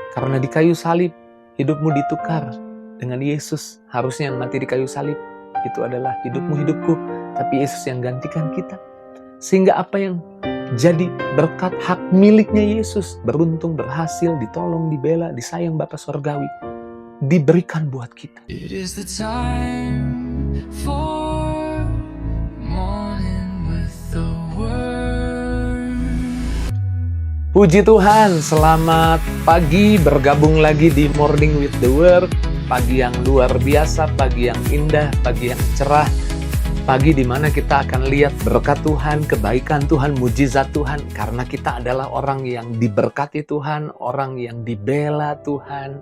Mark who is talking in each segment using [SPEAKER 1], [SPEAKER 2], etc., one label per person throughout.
[SPEAKER 1] Karena di kayu salib, hidupmu ditukar dengan Yesus. Harusnya yang mati di kayu salib, itu adalah hidupmu, hidupku. Tapi Yesus yang gantikan kita. Sehingga apa yang jadi berkat hak miliknya Yesus, beruntung, berhasil, ditolong, dibela, disayang Bapa Sorgawi, diberikan buat kita.
[SPEAKER 2] It is the time for morning with the word.
[SPEAKER 1] Puji Tuhan, selamat pagi, bergabung lagi di Morning with the Word. Pagi yang luar biasa, pagi yang indah, pagi yang cerah. Pagi di mana kita akan lihat berkat Tuhan, kebaikan Tuhan, mujizat Tuhan. Karena kita adalah orang yang diberkati Tuhan, orang yang dibela Tuhan,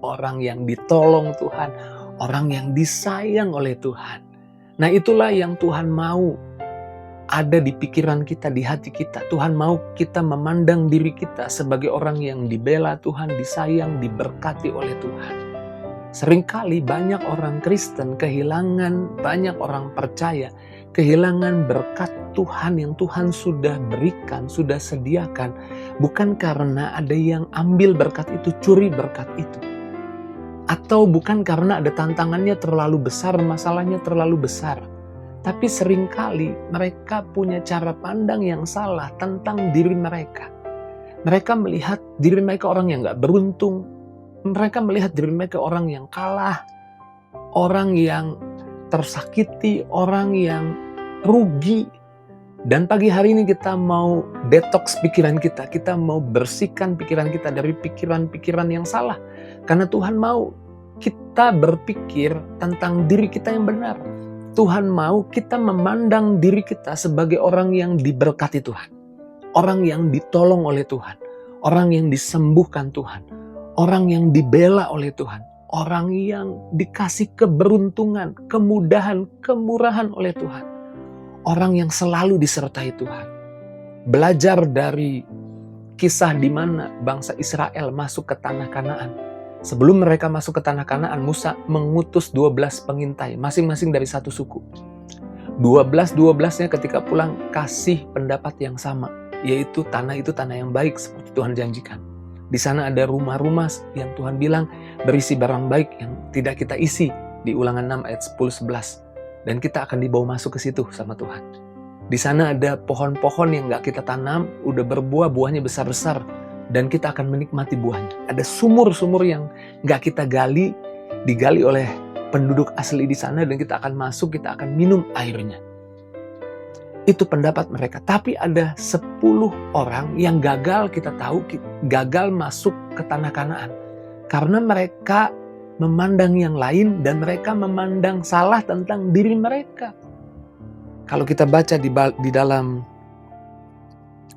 [SPEAKER 1] orang yang ditolong Tuhan, orang yang disayang oleh Tuhan. Nah, itulah yang Tuhan mau ada di pikiran kita, di hati kita. Tuhan mau kita memandang diri kita sebagai orang yang dibela Tuhan, disayang, diberkati oleh Tuhan. Seringkali banyak orang Kristen kehilangan, banyak orang percaya kehilangan berkat Tuhan yang Tuhan sudah berikan, sudah sediakan. Bukan karena ada yang ambil berkat itu, curi berkat itu. Atau bukan karena ada tantangannya terlalu besar, masalahnya terlalu besar. Tapi seringkali mereka punya cara pandang yang salah tentang diri mereka. Mereka melihat diri mereka orang yang gak beruntung. Mereka melihat diri mereka orang yang kalah. Orang yang tersakiti, orang yang rugi. Dan pagi hari ini kita mau detox pikiran kita. Kita mau bersihkan pikiran kita dari pikiran-pikiran yang salah. Karena Tuhan mau kita berpikir tentang diri kita yang benar. Tuhan mau kita memandang diri kita sebagai orang yang diberkati Tuhan. Orang yang ditolong oleh Tuhan. Orang yang disembuhkan Tuhan. Orang yang dibela oleh Tuhan. Orang yang dikasih keberuntungan, kemudahan, kemurahan oleh Tuhan. Orang yang selalu disertai Tuhan. Belajar dari kisah di mana bangsa Israel masuk ke tanah Kanaan. Sebelum mereka masuk ke tanah Kanaan, Musa mengutus 12 pengintai, masing-masing dari satu suku. 12-12-nya ketika pulang kasih pendapat yang sama, yaitu tanah itu tanah yang baik seperti Tuhan janjikan. Di sana ada rumah-rumah yang Tuhan bilang berisi barang baik yang tidak kita isi di Ulangan 6 ayat 10-11. Dan kita akan dibawa masuk ke situ sama Tuhan. Di sana ada pohon-pohon yang gak kita tanam, udah berbuah, buahnya besar-besar. Dan kita akan menikmati buahnya. Ada sumur-sumur yang gak kita gali, digali oleh penduduk asli di sana, dan kita akan masuk, kita akan minum airnya. Itu pendapat mereka. Tapi ada 10 orang yang gagal, kita tahu, gagal masuk ke tanah Kanaan. Karena mereka memandang yang lain, dan mereka memandang salah tentang diri mereka. Kalau kita baca di dalam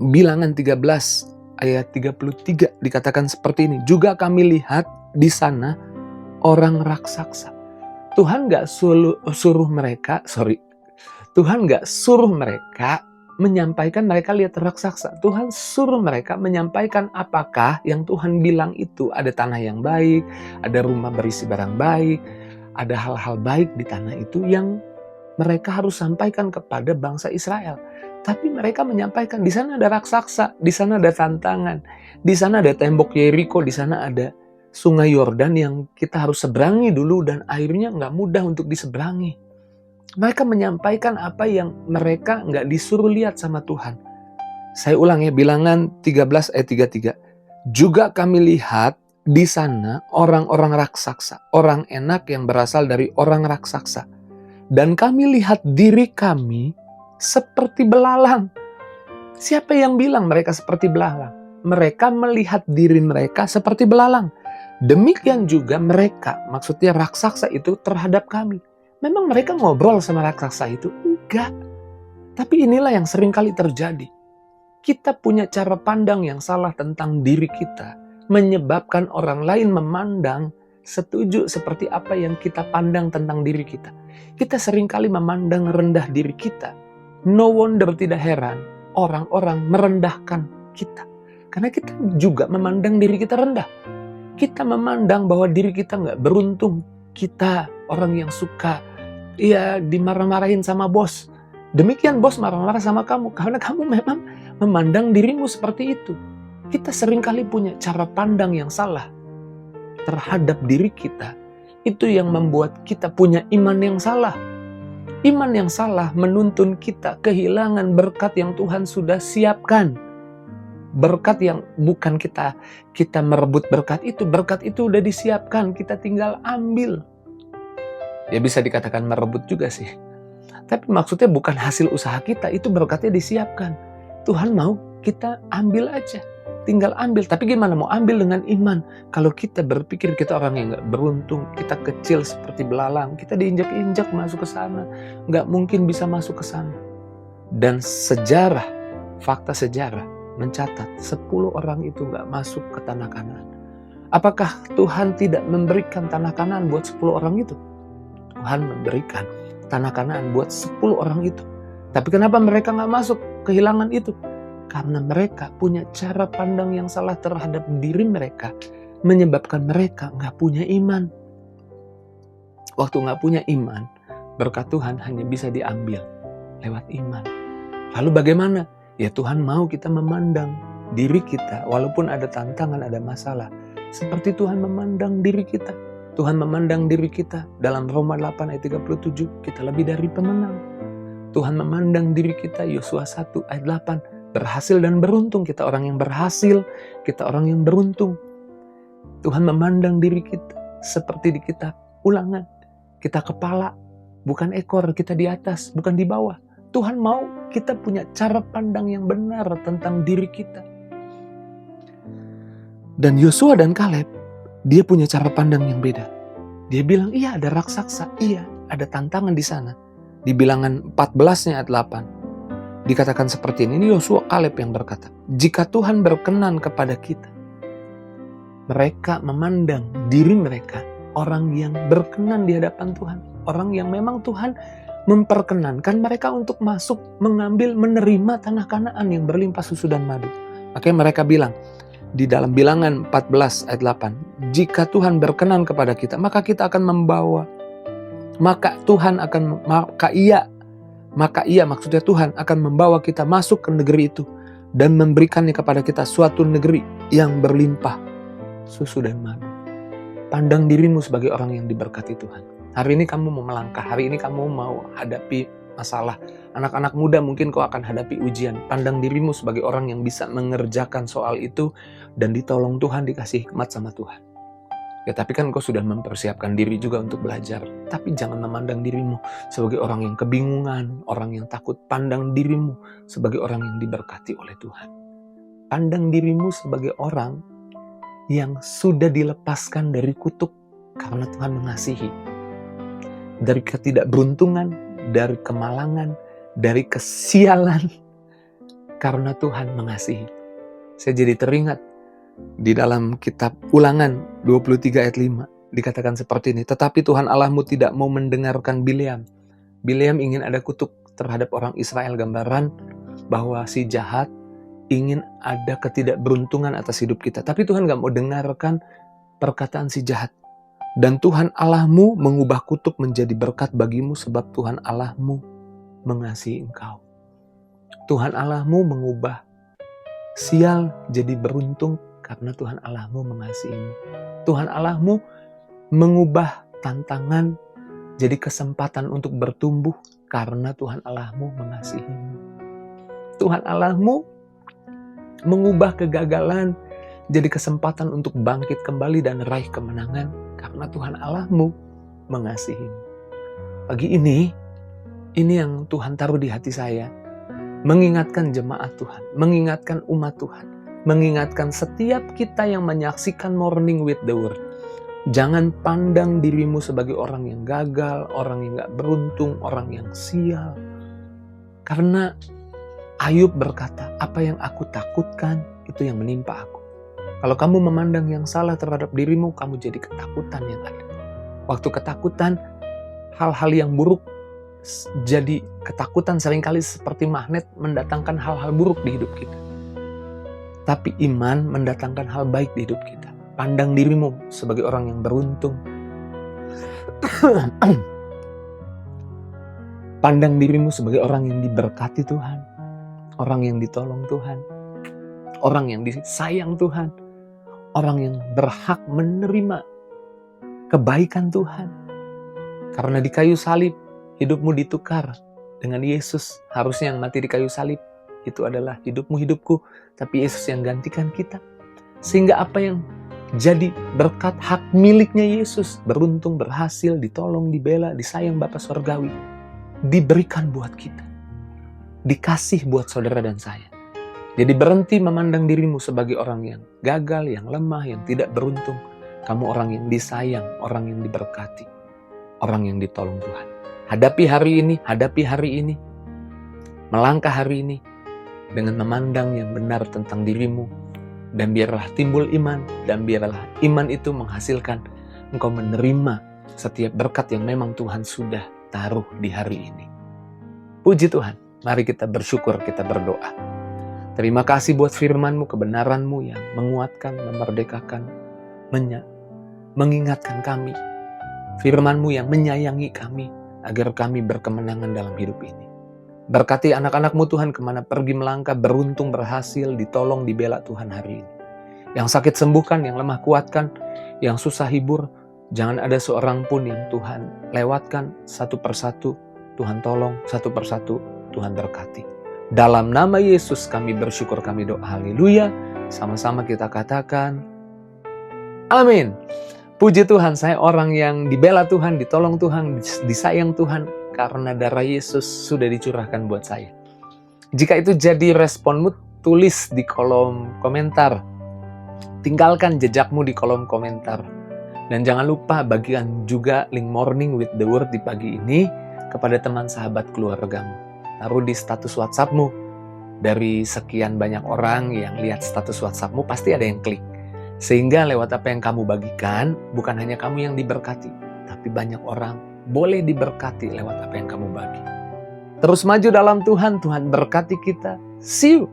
[SPEAKER 1] Bilangan 13, ayat 33 dikatakan seperti ini. Juga kami lihat di sana orang raksasa. Tuhan gak suruh mereka menyampaikan mereka lihat raksasa. Tuhan suruh mereka menyampaikan apakah yang Tuhan bilang itu. Ada tanah yang baik, ada rumah berisi barang baik, ada hal-hal baik di tanah itu yang mereka harus sampaikan kepada bangsa Israel. Tapi mereka menyampaikan di sana ada raksasa, di sana ada tantangan, di sana ada tembok Yeriko, di sana ada sungai Yordan yang kita harus seberangi dulu dan airnya nggak mudah untuk diseberangi. Mereka menyampaikan apa yang mereka nggak disuruh lihat sama Tuhan. Saya ulang ya, Bilangan 13 ayat 33. Juga kami lihat di sana orang-orang raksasa, orang enak yang berasal dari orang raksasa. Dan kami lihat diri kami seperti belalang. Siapa yang bilang mereka seperti belalang? Mereka melihat diri mereka seperti belalang. Demikian juga mereka, maksudnya raksasa itu terhadap kami. Memang mereka ngobrol sama raksasa itu? Enggak. Tapi inilah yang sering kali terjadi. Kita punya cara pandang yang salah tentang diri kita, menyebabkan orang lain memandang setuju seperti apa yang kita pandang tentang diri kita. Kita sering kali memandang rendah diri kita. No wonder, tidak heran orang-orang merendahkan kita. Karena kita juga memandang diri kita rendah. Kita memandang bahwa diri kita nggak beruntung. Kita orang yang suka dimarah-marahin sama bos. Demikian bos marah-marah sama kamu. Karena kamu memang memandang dirimu seperti itu. Kita seringkali punya cara pandang yang salah terhadap diri kita. Itu yang membuat kita punya iman yang salah. Iman yang salah menuntun kita kehilangan berkat yang Tuhan sudah siapkan. Berkat yang bukan kita merebut berkat itu udah disiapkan, kita tinggal ambil. Ya bisa dikatakan merebut juga sih. Tapi maksudnya bukan hasil usaha kita, itu berkatnya disiapkan. Tuhan mau kita ambil aja, tinggal ambil. Tapi gimana mau ambil dengan iman? Kalau kita berpikir kita orang yang gak beruntung, kita kecil seperti belalang, kita diinjak-injak masuk ke sana, gak mungkin bisa masuk ke sana. Dan fakta sejarah mencatat 10 orang itu gak masuk ke tanah Kanaan. Apakah Tuhan tidak memberikan tanah Kanaan buat 10 orang itu? Tuhan memberikan tanah Kanaan buat 10 orang itu. Tapi kenapa mereka gak masuk? Kehilangan itu. Karena mereka punya cara pandang yang salah terhadap diri mereka, menyebabkan mereka gak punya iman. Waktu gak punya iman, berkat Tuhan hanya bisa diambil lewat iman. Lalu bagaimana? Ya Tuhan mau kita memandang diri kita, walaupun ada tantangan, ada masalah. Seperti Tuhan memandang diri kita. Tuhan memandang diri kita dalam Roma 8 ayat 37, kita lebih dari pemenang. Tuhan memandang diri kita, Yosua 1 ayat 8, berhasil dan beruntung. Kita orang yang berhasil, kita orang yang beruntung. Tuhan memandang diri kita seperti di kitab Ulangan. Kita kepala, bukan ekor, kita di atas, bukan di bawah. Tuhan mau kita punya cara pandang yang benar tentang diri kita. Dan Yosua dan Kaleb, dia punya cara pandang yang beda. Dia bilang, iya ada raksasa, iya ada tantangan di sana. Di Bilangan 14 ayat 8, dikatakan seperti ini Yosua Kaleb yang berkata, jika Tuhan berkenan kepada kita, mereka memandang diri mereka orang yang berkenan di hadapan Tuhan. Orang yang memang Tuhan memperkenankan mereka untuk masuk, mengambil, menerima tanah Kanaan yang berlimpah susu dan madu. Makanya mereka bilang, di dalam Bilangan 14 ayat 8, jika Tuhan berkenan kepada kita, maka kita akan membawa, maka ia maksudnya Tuhan akan membawa kita masuk ke negeri itu dan memberikannya kepada kita suatu negeri yang berlimpah susu dan madu. Pandang dirimu sebagai orang yang diberkati Tuhan. Hari ini kamu mau melangkah, hari ini kamu mau hadapi masalah. Anak-anak muda mungkin kau akan hadapi ujian. Pandang dirimu sebagai orang yang bisa mengerjakan soal itu dan ditolong Tuhan, dikasih hikmat sama Tuhan. Ya tapi kan kau sudah mempersiapkan diri juga untuk belajar. Tapi jangan memandang dirimu sebagai orang yang kebingungan, orang yang takut. Pandang dirimu sebagai orang yang diberkati oleh Tuhan. Pandang dirimu sebagai orang yang sudah dilepaskan dari kutuk karena Tuhan mengasihi. Dari ketidakberuntungan, dari kemalangan, dari kesialan, karena Tuhan mengasihi. Saya jadi teringat di dalam kitab Ulangan 23 ayat 5 dikatakan seperti ini, tetapi Tuhan Allahmu tidak mau mendengarkan Bileam. Bileam ingin ada kutuk terhadap orang Israel, gambaran bahwa si jahat ingin ada ketidakberuntungan atas hidup kita. Tapi Tuhan gak mau dengarkan perkataan si jahat. Dan Tuhan Allahmu mengubah kutuk menjadi berkat bagimu sebab Tuhan Allahmu mengasihi engkau. Tuhan Allahmu mengubah sial jadi beruntung karena Tuhan Allahmu mengasihimu. Tuhan Allahmu mengubah tantangan jadi kesempatan untuk bertumbuh karena Tuhan Allahmu mengasihimu. Tuhan Allahmu mengubah kegagalan jadi kesempatan untuk bangkit kembali dan raih kemenangan karena Tuhan Allahmu mengasihimu. Pagi ini yang Tuhan taruh di hati saya, mengingatkan jemaat Tuhan, mengingatkan umat Tuhan, mengingatkan setiap kita yang menyaksikan Morning with the Word. Jangan pandang dirimu sebagai orang yang gagal, orang yang gak beruntung, orang yang sial. Karena Ayub berkata, apa yang aku takutkan itu yang menimpa aku. Kalau kamu memandang yang salah terhadap dirimu, kamu jadi ketakutan yang ada. Waktu ketakutan, hal-hal yang buruk jadi ketakutan seringkali seperti magnet mendatangkan hal-hal buruk di hidup kita. Tapi iman mendatangkan hal baik di hidup kita. Pandang dirimu sebagai orang yang beruntung. Pandang dirimu sebagai orang yang diberkati Tuhan. Orang yang ditolong Tuhan. orang yang disayang Tuhan, orang yang berhak menerima kebaikan Tuhan. Karena di kayu salib, hidupmu ditukar dengan Yesus. Harusnya yang mati di kayu salib, itu adalah hidupmu, hidupku. Tapi Yesus yang gantikan kita. Sehingga apa yang jadi berkat hak miliknya Yesus, beruntung, berhasil, ditolong, dibela, disayang Bapa Sorgawi, diberikan buat kita. Dikasih buat saudara dan saya. Jadi berhenti memandang dirimu sebagai orang yang gagal, yang lemah, yang tidak beruntung. Kamu orang yang disayang, orang yang diberkati, orang yang ditolong Tuhan. Hadapi hari ini, melangkah hari ini dengan memandang yang benar tentang dirimu, dan biarlah timbul iman, dan biarlah iman itu menghasilkan engkau menerima setiap berkat yang memang Tuhan sudah taruh di hari ini. Puji Tuhan, mari kita bersyukur, kita berdoa. Terima kasih buat firman-Mu, kebenaran-Mu yang menguatkan, memerdekakan, mengingatkan kami. Firman-Mu yang menyayangi kami, agar kami berkemenangan dalam hidup ini. Berkati anak-anak-Mu Tuhan, kemana pergi melangkah, beruntung, berhasil, ditolong, dibela Tuhan hari ini. Yang sakit sembuhkan, yang lemah kuatkan, yang susah hibur. Jangan ada seorang pun yang Tuhan lewatkan, satu persatu Tuhan tolong, satu persatu Tuhan berkati. Dalam nama Yesus kami bersyukur, kami doa, haleluya. Sama-sama kita katakan, amin. Puji Tuhan, saya orang yang dibela Tuhan, ditolong Tuhan, disayang Tuhan, karena darah Yesus sudah dicurahkan buat saya. Jika itu jadi responmu, tulis di kolom komentar. Tinggalkan jejakmu di kolom komentar. Dan jangan lupa bagikan juga link Morning with the Word di pagi ini kepada teman sahabat keluargamu. Taruh di status WhatsAppmu. Dari sekian banyak orang yang lihat status WhatsAppmu, pasti ada yang klik. Sehingga lewat apa yang kamu bagikan, bukan hanya kamu yang diberkati, tapi banyak orang boleh diberkati lewat apa yang kamu bagi. Terus maju dalam Tuhan, Tuhan berkati kita. See you!